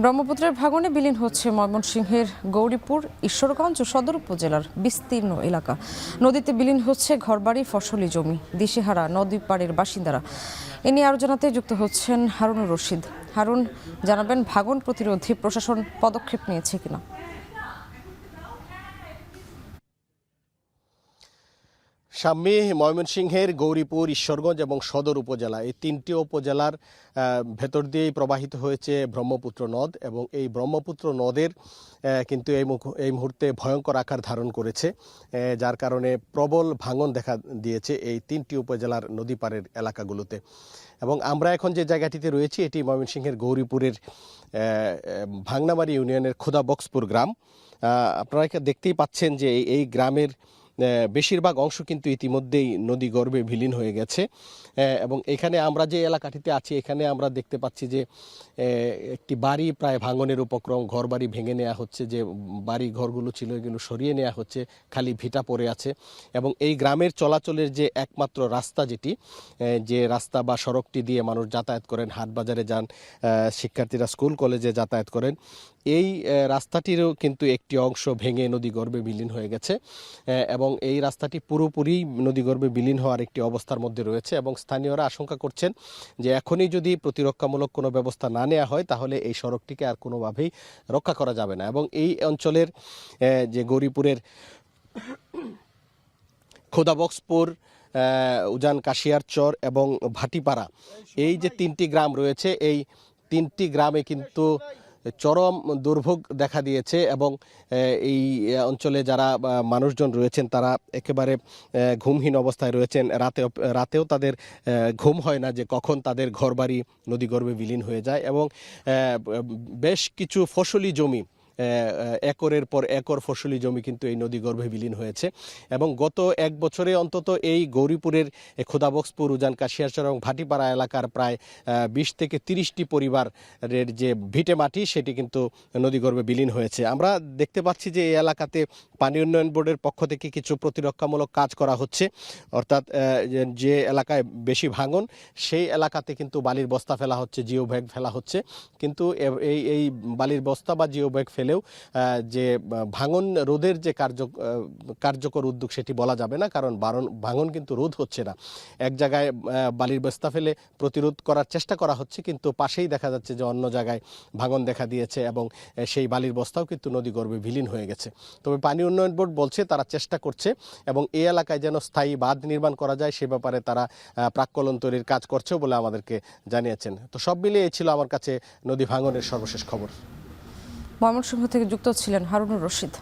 ব্রহ্মপুত্রের ভাঙনে বিলীন হচ্ছে ময়মনসিংহের গৌরীপুর, ঈশ্বরগঞ্জ ও সদর উপজেলার বিস্তীর্ণ এলাকা। নদীতে বিলীন হচ্ছে ঘরবাড়ি, ফসলি জমি, দিশেহারা নদী পাড়ের বাসিন্দারা। এ নিয়ে আরও জানাতে যুক্ত হচ্ছেন হারুনুর রশিদ। হারুন, জানাবেন ভাঙন প্রতিরোধে প্রশাসন পদক্ষেপ নিয়েছে কিনা? সাম্মি, ময়মনসিংহের গৌরীপুর, ঈশ্বরগঞ্জ এবং সদর উপজেলা, এই তিনটি উপজেলার ভেতর দিয়েই প্রবাহিত হয়েছে ব্রহ্মপুত্র নদ এবং এই ব্রহ্মপুত্র নদের কিন্তু এই মুহূর্তে ভয়ঙ্কর আকার ধারণ করেছে, যার কারণে প্রবল ভাঙন দেখা দিয়েছে এই তিনটি উপজেলার নদী পাড়ের এলাকাগুলোতে। এবং আমরা এখন যে জায়গাটিতে রয়েছি এটি ময়মনসিংহের গৌরীপুরের ভাংনামারি ইউনিয়নের খোদাবক্সপুর গ্রাম। আপনারা দেখতেই পাচ্ছেন যে এই গ্রামের বেশিরভাগ অংশ কিন্তু ইতিমধ্যেই নদী গর্ভে বিলীন হয়ে গেছে। এবং এখানে আমরা যে এলাকাটিতে আছি এখানে আমরা দেখতে পাচ্ছি যে একটি বাড়ি প্রায় ভাঙনের উপক্রম, ঘর বাড়ি ভেঙে নেওয়া হচ্ছে, যে বাড়ি ঘরগুলো ছিল এগুলো সরিয়ে নেওয়া হচ্ছে, খালি ভিটা পড়ে আছে। এবং এই গ্রামের চলাচলের যে একমাত্র রাস্তা, যে রাস্তা বা সড়কটি দিয়ে মানুষ যাতায়াত করেন, হাট বাজারে যান, শিক্ষার্থীরা স্কুল কলেজে যাতায়াত করেন, এই রাস্তাটিরও কিন্তু একটি অংশ ভেঙে নদীগর্ভে বিলীন হয়ে গেছে। এবং এই রাস্তাটি পুরোপুরি নদীগর্ভে বিলীন হওয়ার একটি অবস্থার মধ্যে রয়েছে এবং স্থানীয়রা আশঙ্কা করছেন যে এখনই যদি প্রতিরক্ষামূলক কোনো ব্যবস্থা না নেওয়া হয় তাহলে এই সড়কটিকে আর কোনোভাবেই রক্ষা করা যাবে না। এবং এই অঞ্চলের যে গৌরীপুরের খোদাবক্সপুর, উজান কাশিয়ারচর এবং ভাটিপাড়া, এই যে তিনটি গ্রাম রয়েছে, এই তিনটি গ্রামে কিন্তু চরম দুর্ভোগ দেখা দিয়েছে এবং এই অঞ্চলে যারা মানুষজন রয়েছেন তারা একেবারে ঘুমহীন অবস্থায় রয়েছেন। রাতেও তাদের ঘুম হয় না যে কখন তাদের ঘরবাড়ি নদীগর্ভে বিলীন হয়ে যায়। এবং বেশ কিছু ফসলি জমি, একরের পর একর ফসলি জমি কিন্তু এই নদীগর্ভে বিলীন হয়েছে। এবং গত এক বছরে অন্তত এই গৌরীপুরের খোদাবক্সপুর, উজান কাশিয়ারচর এবং ভাটিপাড়া এলাকার প্রায় 20 থেকে 30টি পরিবারের যে ভিটে মাটি সেটি কিন্তু নদীগর্ভে বিলীন হয়েছে। আমরা দেখতে পাচ্ছি যে এই এলাকাতে পানি উন্নয়ন বোর্ডের পক্ষ থেকে কিছু প্রতিরক্ষামূলক কাজ করা হচ্ছে, অর্থাৎ যে এলাকায় বেশি ভাঙন সেই এলাকাতে কিন্তু বালির বস্তা ফেলা হচ্ছে, জিও ব্যাগ ফেলা হচ্ছে। কিন্তু এই বালির বস্তা বা জিও ব্যাগ ফেলেও যে ভাঙন রোধের যে কার্যকর উদ্যোগ সেটি বলা যাবে না, কারণ ভাঙন কিন্তু রোধ হচ্ছে না। এক জায়গায় বালির বস্তা ফেলে প্রতিরোধ করার চেষ্টা করা হচ্ছে, কিন্তু পাশেই দেখা যাচ্ছে যে অন্য জায়গায় ভাঙন দেখা দিয়েছে এবং সেই বালির বস্তাও কিন্তু নদীগর্ভে বিলীন হয়ে গেছে। তবে পানি উন্নয়ন বোর্ড বলছে তারা চেষ্টা করছে এবং এই এলাকায় যেন স্থায়ী বাঁধ নির্মাণ করা যায় সে ব্যাপারে তারা প্রাক্কলন তৈরির কাজ করছে বলে আমাদেরকে জানিয়েছেন। তো সব মিলিয়ে ছিল আমার কাছে নদী ভাঙনের সর্বশেষ খবর। ময়মনসিংহ থেকে যুক্ত ছিলেন হারুনুর রশিদ।